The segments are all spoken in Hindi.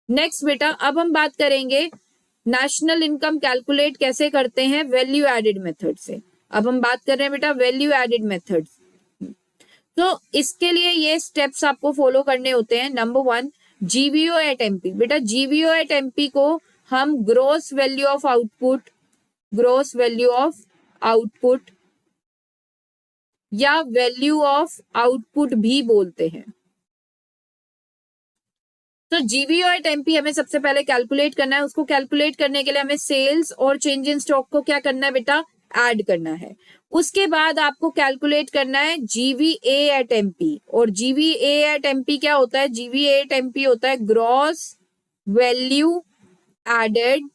नेक्स्ट बेटा अब हम बात करेंगे नेशनल इनकम कैलकुलेट कैसे करते हैं वैल्यू एडेड मेथड से। अब हम बात कर रहे हैं बेटा वैल्यू एडेड मेथड। तो इसके लिए ये स्टेप्स आपको फॉलो करने होते हैं। Number 1, GVO at MP. बेटा जीवीओ एट एमपी को हम gross value of output, gross value of output या वैल्यू ऑफ आउटपुट भी बोलते हैं। तो जीवीओ एट एमपी हमें सबसे पहले कैलकुलेट करना है। उसको कैलकुलेट करने के लिए हमें सेल्स और चेंज इन स्टॉक को क्या करना है बेटा, ऐड करना है। उसके बाद आपको कैलकुलेट करना है जीवीए एट एमपी। और जीवीए एट एमपी क्या होता है, जीवीए एट एमपी होता है gross value added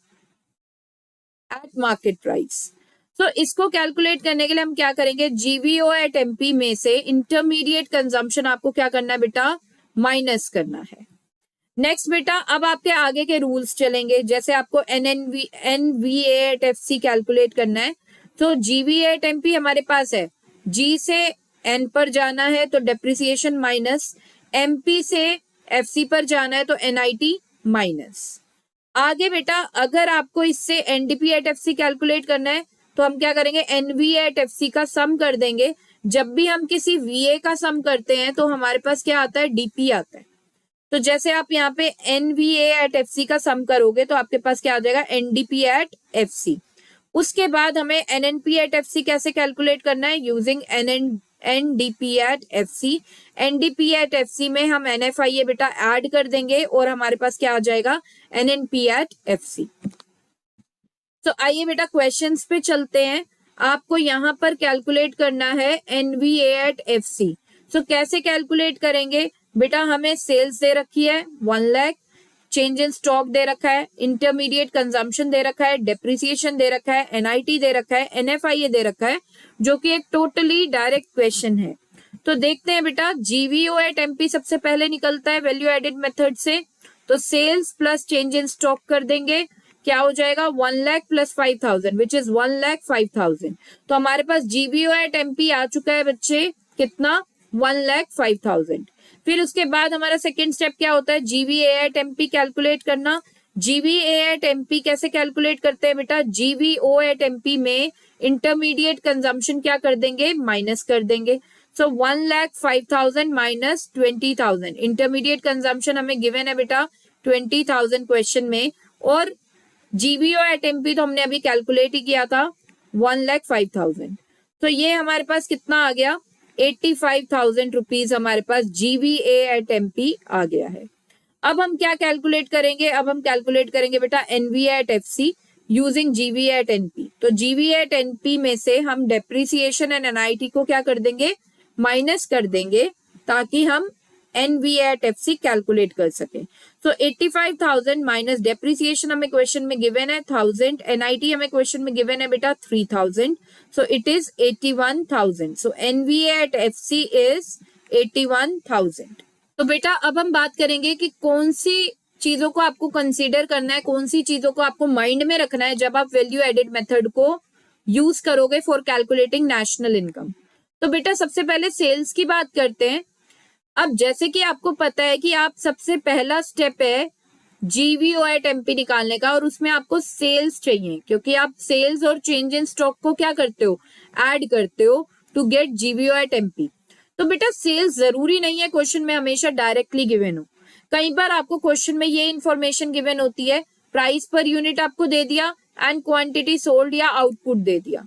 at market price. तो इसको कैलकुलेट करने के लिए हम क्या करेंगे, जीवीओ एट एमपी में से इंटरमीडिएट कंजम्पशन आपको क्या करना है बेटा, माइनस करना है। नेक्स्ट बेटा अब आपके आगे के रूल्स चलेंगे। जैसे आपको एनवीए एट एफसी कैलकुलेट करना है। तो जीवीए एट एमपी हमारे पास है, जी से एन पर जाना है तो डेप्रिसिएशन माइनस, एमपी से एफसी पर जाना है तो एनआईटी माइनस। आगे बेटा अगर आपको इससे एनडीपी एट एफसी कैलकुलेट करना है तो हम क्या करेंगे, एनवीए एट एफसी का सम कर देंगे। जब भी हम किसी वीए का सम करते हैं तो हमारे पास क्या आता है, डीपी आता है। तो जैसे आप यहाँ पे एनवीए एट एफसी का सम करोगे तो आपके पास क्या आ जाएगा, एनडीपी एट एफसी। उसके बाद हमें एनएनपी एट एफसी कैसे कैलकुलेट करना है, using NDP at FC. NDP at FC में हम एनएफआईए बेटा ऐड कर देंगे और हमारे पास क्या आ जाएगा, एनएनपी एट एफसी। तो आइए बेटा क्वेश्चंस पे चलते हैं। आपको यहाँ पर कैलकुलेट करना है एनवीए एट एफसी। तो कैसे कैलकुलेट करेंगे बेटा, हमें सेल्स दे रखी है 1 लाख, चेंज इन स्टॉक दे रखा है, इंटरमीडिएट कंजम्पशन दे रखा है, डेप्रिसिएशन दे रखा है, एनआईटी दे रखा है, एनएफआईए दे रखा है, जो कि एक टोटली डायरेक्ट क्वेश्चन है। तो देखते हैं बेटा, जीवीओ एट एमपी सबसे पहले निकलता है वैल्यू एडेड मेथड से। तो sales plus change in stock कर देंगे, क्या हो जाएगा 1 लाख प्लस 5,000 विच इज 1,05,000। तो हमारे पास जीवीओ एट एमपी आ चुका है बच्चे, कितना, 1,05,000। फिर उसके बाद हमारा सेकेंड स्टेप क्या होता है, जीवीए एट एमपी कैलकुलेट करना। जीवीए एट एमपी कैसे कैलकुलेट करते हैं बेटा, जीवीओ एट एमपी में इंटरमीडिएट कंजम्पशन क्या कर देंगे, माइनस कर देंगे। सो 1,05,000 माइनस 20,000, इंटरमीडिएट कंजम्पशन हमें गिवन है बेटा 20,000 क्वेश्चन में, और जीवीओ एट एमपी तो हमने अभी कैलकुलेट ही किया था 1,05,000। तो ये हमारे पास कितना आ गया, 85,000 रुपीज हमारे पास जीवीए एट एमपी आ गया है। अब हम क्या कैलकुलेट करेंगे, अब हम कैलकुलेट करेंगे बेटा NVA at FC using GVA at NP. तो जीवीए एट एनपी में से हम डेप्रिसिएशन एंड एनआईटी को क्या कर देंगे, माइनस कर देंगे, ताकि हम एनवीए एट एफसी कैलकुलेट कर सके। तो 85,000 माइनस डेप्रिसिएशन हमें क्वेश्चन में गिवन है 1000, एनआईटी हमें क्वेश्चन में गिवन है बेटा 3000, so it is 81,000। So NVA at FC is 81,000। तो बेटा अब हम बात करेंगे कि कौन सी चीजों को आपको कंसीडर करना है, कौन सी चीजों को आपको माइंड में रखना है जब आप वैल्यू एडेड मेथड को यूज करोगे फॉर कैलकुलेटिंग नेशनल इनकम। तो बेटा सबसे पहले सेल्स की बात करते हैं। अब जैसे कि आपको पता है कि आप सबसे पहला स्टेप है जीवीओ एट एमपी निकालने का, और उसमें आपको सेल्स चाहिए, क्योंकि आप सेल्स और चेंज इन स्टॉक को क्या करते हो, ऐड करते हो टू गेट जीवीओ एट एमपी। तो बेटा सेल्स जरूरी नहीं है क्वेश्चन में हमेशा डायरेक्टली गिवन हो। कई बार आपको क्वेश्चन में ये इन्फॉर्मेशन गिवन होती है, प्राइस पर यूनिट आपको दे दिया एंड क्वांटिटी सोल्ड या आउटपुट दे दिया।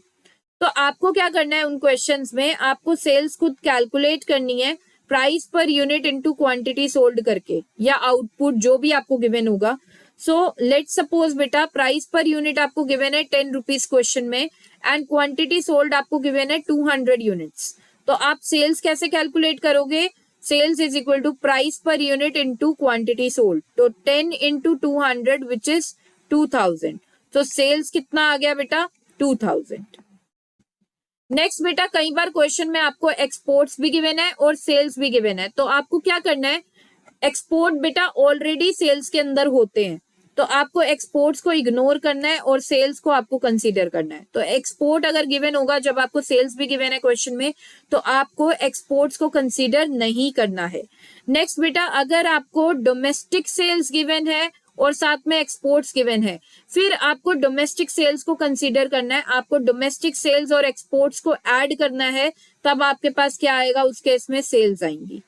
तो आपको क्या करना है, उन क्वेश्चंस में आपको सेल्स खुद कैलकुलेट करनी है price per unit into quantity sold करके, या आउटपुट जो भी आपको गिवन होगा। सो लेट्स सपोज बेटा प्राइस पर यूनिट आपको गिवन है 10 रुपीज क्वेश्चन में एंड क्वांटिटी सोल्ड आपको गिवन है 200 यूनिट्स। तो आप सेल्स कैसे कैलकुलेट करोगे, sales is equal to price per unit into quantity sold. तो 10 इंटू 200 विच इज 2000। तो सेल्स कितना आ गया बेटा, 2000। नेक्स्ट बेटा कई बार क्वेश्चन में आपको एक्सपोर्ट्स भी गिवन है और सेल्स भी गिवन है। तो आपको क्या करना है, एक्सपोर्ट बेटा ऑलरेडी सेल्स के अंदर होते हैं, तो आपको एक्सपोर्ट्स को इग्नोर करना है और सेल्स को आपको कंसीडर करना है। तो एक्सपोर्ट अगर गिवन होगा, जब आपको सेल्स भी गिवन है क्वेश्चन में, तो आपको एक्सपोर्ट्स को कंसीडर नहीं करना है। नेक्स्ट बेटा, अगर आपको डोमेस्टिक सेल्स गिवन है और साथ में एक्सपोर्ट्स गिवन है, फिर आपको डोमेस्टिक सेल्स को कंसीडर करना है, आपको डोमेस्टिक सेल्स और एक्सपोर्ट्स को ऐड करना है, तब आपके पास क्या आएगा, उस केस में सेल्स आएंगी।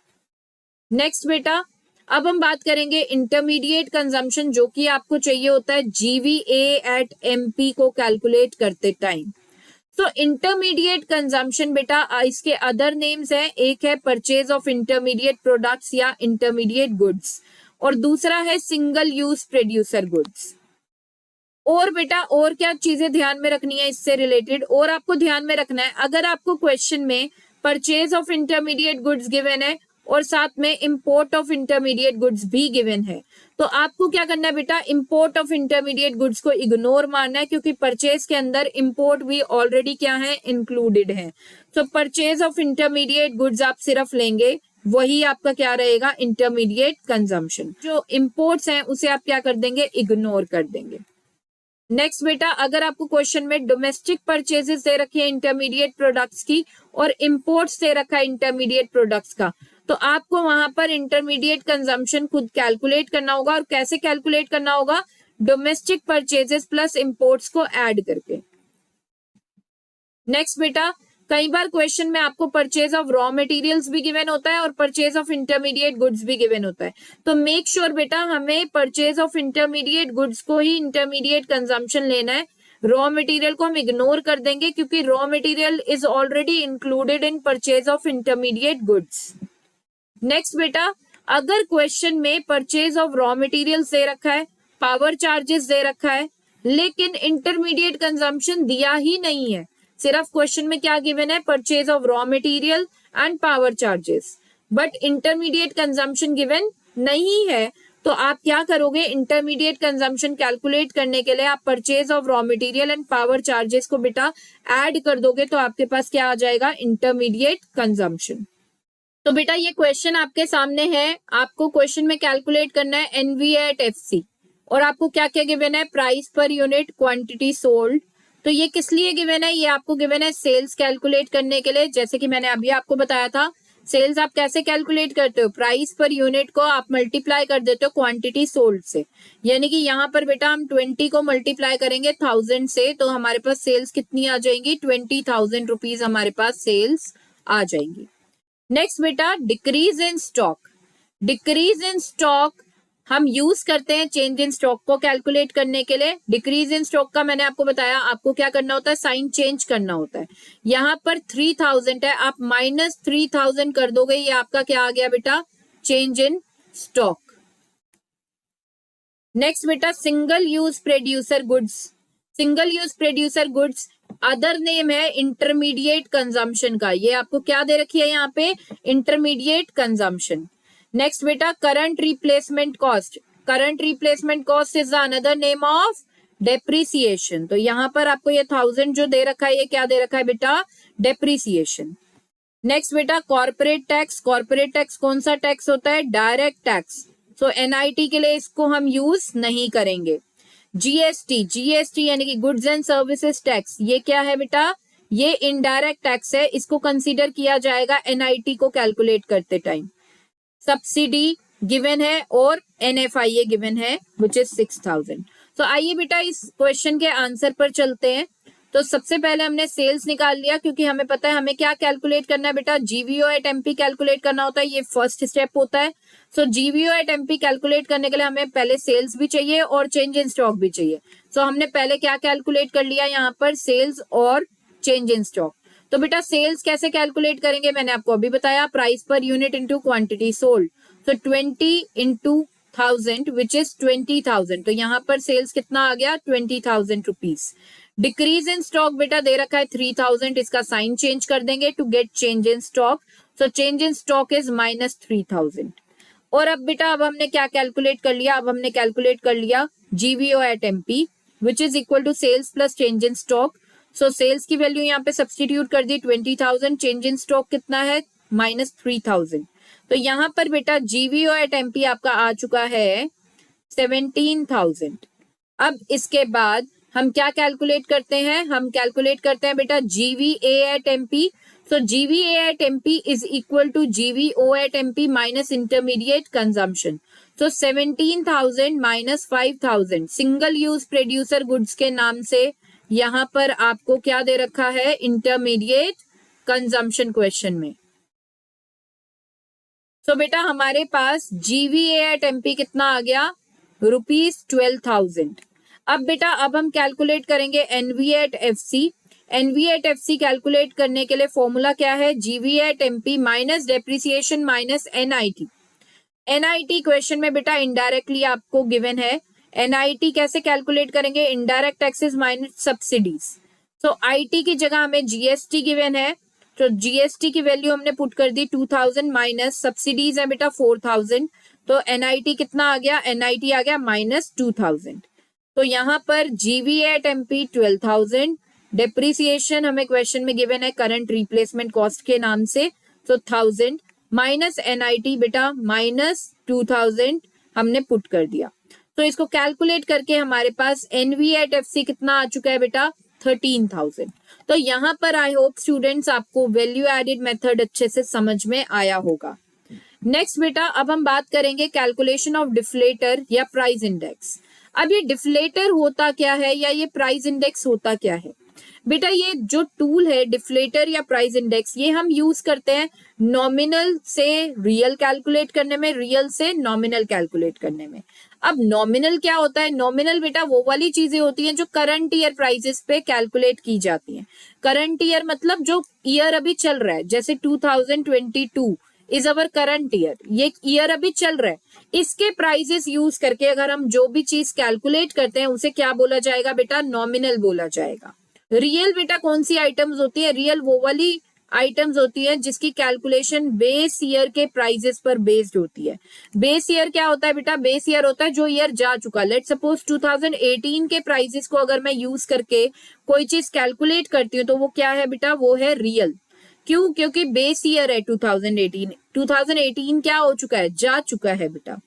नेक्स्ट बेटा, अब हम बात करेंगे इंटरमीडिएट कंजम्पशन, जो कि आपको चाहिए होता है जीवीए एट एमपी को कैलकुलेट करते टाइम। तो इंटरमीडिएट कंजम्पशन बेटा, इसके अदर नेम्स हैं, एक है परचेज ऑफ इंटरमीडिएट प्रोडक्ट्स या इंटरमीडिएट गुड्स, और दूसरा है सिंगल यूज प्रोड्यूसर गुड्स। और बेटा और क्या चीजें ध्यान में रखनी है इससे रिलेटेड, और आपको ध्यान में रखना है, अगर आपको क्वेश्चन में purchase of intermediate goods given है और साथ में इंपोर्ट ऑफ इंटरमीडिएट गुड्स भी गिवन है, तो आपको क्या करना है बेटा, इंपोर्ट ऑफ इंटरमीडिएट गुड्स को इग्नोर मारना है, क्योंकि परचेज के अंदर इंपोर्ट भी ऑलरेडी क्या है, इंक्लूडेड है। तो परचेज ऑफ इंटरमीडिएट गुड्स आप सिर्फ लेंगे, वही आपका क्या रहेगा, इंटरमीडिएट कंजम्पशन। जो इंपोर्ट्स हैं उसे आप क्या कर देंगे, इग्नोर कर देंगे। नेक्स्ट बेटा, अगर आपको क्वेश्चन में डोमेस्टिक परचेजेस दे रखी है इंटरमीडिएट प्रोडक्ट्स की और इंपोर्ट्स दे रखा है इंटरमीडिएट प्रोडक्ट्स का, तो आपको वहां पर इंटरमीडिएट कंजम्पशन खुद कैलकुलेट करना होगा। और कैसे कैलकुलेट करना होगा, डोमेस्टिक परचेजेस प्लस इंपोर्ट्स को ऐड करके। नेक्स्ट बेटा, कई बार क्वेश्चन में आपको परचेज ऑफ रॉ मटेरियल्स भी गिवन होता है और परचेज ऑफ इंटरमीडिएट गुड्स भी गिवन होता है, तो मेक श्योर बेटा हमें परचेज ऑफ इंटरमीडिएट गुड्स को ही इंटरमीडिएट कंजम्पशन लेना है। रॉ मटेरियल को हम इग्नोर कर देंगे, क्योंकि raw material is already included in purchase of intermediate goods. Next बेटा, अगर क्वेश्चन में परचेज ऑफ रॉ मटेरियल्स दे रखा है, पावर चार्जेस दे रखा है, लेकिन इंटरमीडिएट कंजम्पशन दिया ही नहीं है, सिर्फ क्वेश्चन में क्या गिवन है, purchase of raw material and power charges, but intermediate consumption given नहीं है, तो आप क्या करोगे, इंटरमीडिएट कंजम्पशन कैलकुलेट करने के लिए आप purchase of raw material and power charges को बेटा ऐड कर दोगे, तो आपके पास क्या आ जाएगा, इंटरमीडिएट कंजम्पशन। तो बेटा ये क्वेश्चन आपके सामने है, आपको क्वेश्चन में कैलकुलेट करना है एनवीए एट एफसी, और आपको क्या क्या गिवन है, price per unit, quantity sold. तो ये किस लिए गिवन है, ये आपको गिवन है सेल्स कैलकुलेट करने के लिए। जैसे कि मैंने अभी आपको बताया था, सेल्स आप कैसे कैलकुलेट करते हो, प्राइस पर यूनिट को आप मल्टीप्लाई कर देते हो क्वांटिटी सोल्ड से, यानी कि यहाँ पर बेटा हम 20 को मल्टीप्लाई करेंगे 1000 से, तो हमारे पास सेल्स कितनी आ जाएंगी, 20,000 रुपीज हमारे पास सेल्स आ जाएंगी। नेक्स्ट बेटा, decrease in stock. Decrease in stock हम यूज करते हैं चेंज इन स्टॉक को कैलकुलेट करने के लिए। डिक्रीज इन स्टॉक का मैंने आपको बताया, आपको क्या करना होता है, साइन चेंज करना होता है। यहाँ पर 3000 है, आप -3000 कर दोगे, ये आपका क्या आ गया बेटा, चेंज इन स्टॉक। नेक्स्ट बेटा, single use producer goods. Single use producer goods other name है इंटरमीडिएट कंजम्पशन का, ये आपको क्या दे रखी है यहाँ पे, इंटरमीडिएट कंजम्पशन। नेक्स्ट बेटा, current replacement cost. Current replacement cost is another name of depreciation. तो यहाँ पर आपको ये 1000 जो दे रखा है, ये क्या दे रखा है बेटा, डेप्रिसिएशन। नेक्स्ट बेटा, कॉर्पोरेट टैक्स। कॉर्पोरेट टैक्स कौन सा टैक्स होता है, डायरेक्ट टैक्स, सो एनआईटी के लिए इसको हम यूज नहीं करेंगे। जीएसटी, जीएसटी यानी कि गुड्स एंड सर्विसेज टैक्स, ये क्या है बेटा, ये इनडायरेक्ट टैक्स है, इसको कंसीडर किया जाएगा एनआईटी को कैलकुलेट करते टाइम। सब्सिडी गिवन है और एनएफआईए गिवन है विच इज 6000। तो आइए बेटा इस क्वेश्चन के आंसर पर चलते हैं। तो सबसे पहले हमने सेल्स निकाल लिया, क्योंकि हमें पता है हमें क्या कैलकुलेट करना है बेटा, जीवीओ एट एमपी कैलकुलेट करना होता है, ये फर्स्ट स्टेप होता है। सो जीवीओ एट एमपी कैलकुलेट करने के लिए हमें पहले सेल्स भी चाहिए और चेंज इन स्टॉक भी चाहिए। सो हमने पहले क्या कैलकुलेट कर लिया यहाँ पर, सेल्स और चेंज इन स्टॉक। तो बेटा सेल्स कैसे कैलकुलेट करेंगे, मैंने आपको अभी बताया, price per unit into quantity sold. So 20 into 1000 which is 20,000। तो यहाँ पर सेल्स कितना आ गया, 20,000 रुपीज। डिक्रीज इन स्टॉक बेटा दे रखा है 3000, इसका साइन चेंज कर देंगे to get change in stock. So change in stock is -3000। और अब बेटा अब हमने क्या कैलकुलेट कर लिया, अब हमने कैलकुलेट कर लिया GVO at MP which is equal to sales plus change in stock. So sales की वैल्यू यहाँ पे सब्सटीट्यूट कर दी 20,000, चेंज इन स्टॉक कितना है -3000। तो यहाँ पर बेटा जीवीओ एट एमपी आपका आ चुका है 17,000। अब इसके बाद हम क्या कैलकुलेट करते हैं, हम कैलकुलेट करते हैं बेटा GVA at MP. So GVA at MP is equal to GVO at MP minus intermediate consumption. So 17,000 minus 5,000 single use producer goods के नाम से यहां पर आपको क्या दे रखा है, इंटरमीडिएट कंजम्पशन क्वेश्चन में। तो बेटा हमारे पास GVA एट MP कितना आ गया, ₹12,000। अब बेटा अब हम कैलकुलेट करेंगे NVA at FC। NVA at FC calculate करने के लिए फॉर्मूला क्या है, GVA at MP minus depreciation minus NIT। NIT question में बेटा इनडायरेक्टली आपको गिवन है। NIT कैसे कैलकुलेट करेंगे, indirect taxes minus subsidies. So IT की जगह हमें GST गिवन है, तो GST की वैल्यू हमने पुट कर दी 2000 माइनस सब्सिडीज है बेटा 4000, तो NIT कितना आ गया, NIT आ गया माइनस 2000। तो यहाँ पर GVA एट MP 12,000, डेप्रिसिएशन हमें क्वेश्चन में गिवन है करंट रिप्लेसमेंट कॉस्ट के नाम से, तो 1000 माइनस NIT बेटा माइनस 2000 हमने पुट कर दिया। तो इसको कैलकुलेट करके हमारे पास NVA एट FC कितना आ चुका है बेटा, 13,000। तो यहाँ पर आई होप स्टूडेंट्स आपको वैल्यू एडेड मेथड अच्छे से समझ में आया होगा। नेक्स्ट बेटा अब हम बात करेंगे कैलकुलेशन ऑफ डिफ्लेटर या प्राइस इंडेक्स। अब ये डिफ्लेटर होता क्या है या ये प्राइस इंडेक्स होता क्या है बेटा, ये जो टूल है डिफ्लेटर या प्राइस इंडेक्स, ये हम यूज करते हैं नॉमिनल से रियल कैलकुलेट करने में, रियल से नॉमिनल कैलकुलेट करने में। अब नॉमिनल क्या होता है, नॉमिनल बेटा वो वाली चीजें होती हैं जो करंट ईयर प्राइसेस पे कैलकुलेट की जाती हैं। करंट ईयर मतलब जो ईयर अभी चल रहा है, जैसे 2022 इज अवर करंट ईयर, ये ईयर अभी चल रहा है, इसके प्राइसेस यूज करके अगर हम जो भी चीज कैलकुलेट करते हैं उसे क्या बोला जाएगा बेटा, नॉमिनल बोला जाएगा। रियल बेटा कौन सी आइटम्स होती है, रियल वो वाली आइटम्स होती है जिसकी कैलकुलेशन बेस ईयर के प्राइसेस पर बेस्ड होती है। बेस ईयर क्या होता है बेटा, बेस ईयर होता है जो ईयर जा चुका। लेट सपोज 2018 के प्राइसेस को अगर मैं यूज करके कोई चीज कैलकुलेट करती हूँ तो वो क्या है बेटा, वो है रियल। क्यों, क्योंकि बेस ईयर है 2018, 2018 क्या हो चुका है, जा चुका है बेटा।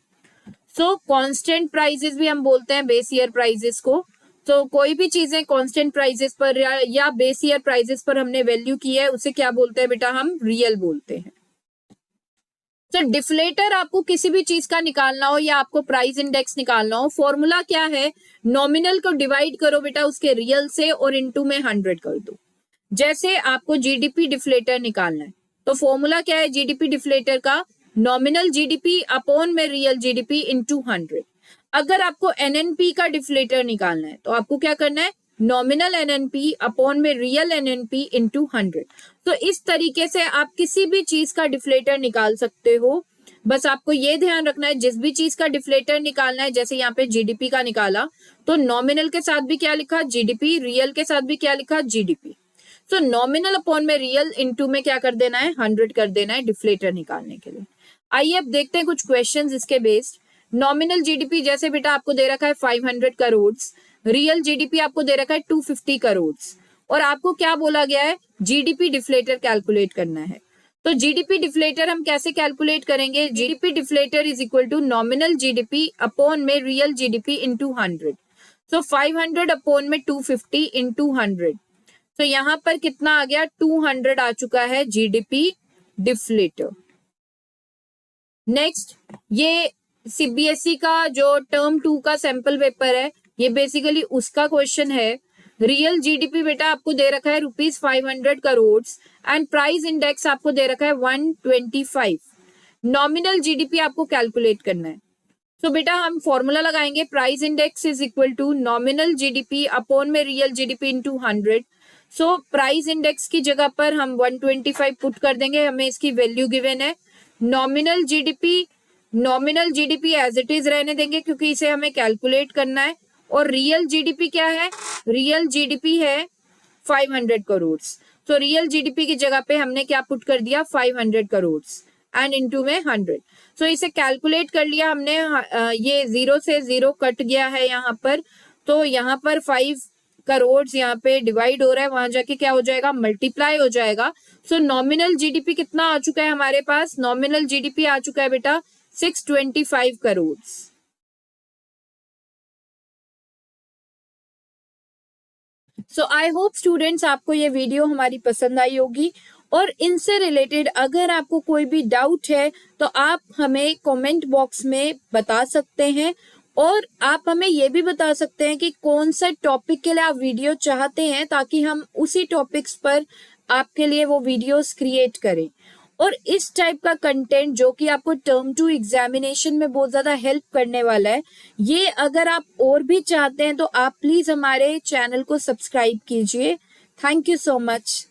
सो कांस्टेंट प्राइसेस भी हम बोलते हैं बेस ईयर प्राइसेस को। तो कोई भी चीजें कांस्टेंट प्राइसेस पर या बेस ईयर प्राइसेस पर हमने वैल्यू की है उसे क्या बोलते हैं बेटा, हम रियल बोलते हैं। तो डिफ्लेटर आपको किसी भी चीज का निकालना हो या आपको प्राइस इंडेक्स निकालना हो, फॉर्मूला क्या है, नॉमिनल को डिवाइड करो बेटा उसके रियल से और इनटू में 100 कर दो। जैसे आपको GDP डिफ्लेटर निकालना है तो फॉर्मूला क्या है GDP डिफ्लेटर का, नॉमिनल GDP अपॉन में रियल GDP इनटू 100। अगर आपको NNP का डिफ्लेटर निकालना है तो आपको क्या करना है, नॉमिनल NNP अपॉन में रियल NNP इनटू 100। तो इस तरीके से आप किसी भी चीज का डिफ्लेटर निकाल सकते हो। बस आपको ये ध्यान रखना है जिस भी चीज का डिफ्लेटर निकालना है, जैसे यहाँ पे GDP का निकाला तो नॉमिनल के साथ भी क्या लिखा GDP, रियल के साथ भी क्या लिखा GDP। तो नॉमिनल अपॉन में रियल इनटू में क्या कर देना है, 100 कर देना है डिफ्लेटर निकालने के लिए। आइए अब देखते हैं कुछ क्वेश्चंस इसके बेस्ड। नॉमिनल GDP जैसे बेटा आपको दे रखा है 500 करोड़, रियल GDP आपको दे रखा है 250 करोड़, और आपको क्या बोला गया है, GDP डिफ्लेटर कैलकुलेट करना है। तो GDP डिफ्लेटर हम कैसे कैलकुलेट करेंगे, GDP deflator is equal to nominal GDP upon में रियल GDP इनटू 100। तो 500 अपॉन में 250 इनटू 100, तो यहाँ पर कितना आ गया, 200 आ चुका है GDP डिफ्लेटर। नेक्स्ट, ये CBSE का जो टर्म 2 का सैंपल पेपर है, ये बेसिकली उसका क्वेश्चन है। रियल GDP बेटा आपको दे रखा है ₹500 करोड़ एंड प्राइस इंडेक्स आपको दे रखा है 125। नॉमिनल GDP आपको कैलकुलेट करना है। तो बेटा हम फॉर्मूला लगाएंगे, price index is equal to nominal GDP upon में real GDP into 100। So price index की जगह पर हम 125 पुट कर देंगे, हमें इसकी वैल्यू गिवन है। Nominal GDP as it is रहने देंगे क्योंकि इसे हमें कैलकुलेट करना है। और रियल GDP क्या है, रियल GDP है 500 करोड़। तो रियल GDP की जगह पे हमने क्या पुट कर दिया, 500 करोड़ एंड इनटू में 100। सो इसे कैलकुलेट कर लिया हमने, ये 0 से 0 कट गया है यहाँ पर, तो यहाँ पर 5 करोड़ यहाँ पे डिवाइड हो रहा है, वहां जाके क्या हो जाएगा, मल्टीप्लाई हो जाएगा। सो नॉमिनल GDP कितना आ चुका है हमारे पास, नॉमिनल GDP आ चुका है बेटा 625 करोड़। सो आई होप स्टूडेंट्स आपको ये वीडियो हमारी पसंद आई होगी और इनसे रिलेटेड अगर आपको कोई भी डाउट है तो आप हमें कमेंट बॉक्स में बता सकते हैं, और आप हमें ये भी बता सकते हैं कि कौन सा टॉपिक के लिए आप वीडियो चाहते हैं, ताकि हम उसी टॉपिक्स पर आपके लिए वो वीडियोस क्रिएट करें। और इस टाइप का कंटेंट जो कि आपको टर्म 2 एग्जामिनेशन में बहुत ज़्यादा हेल्प करने वाला है, ये अगर आप और भी चाहते हैं तो आप प्लीज़ हमारे चैनल को सब्सक्राइब कीजिए। Thank you so much.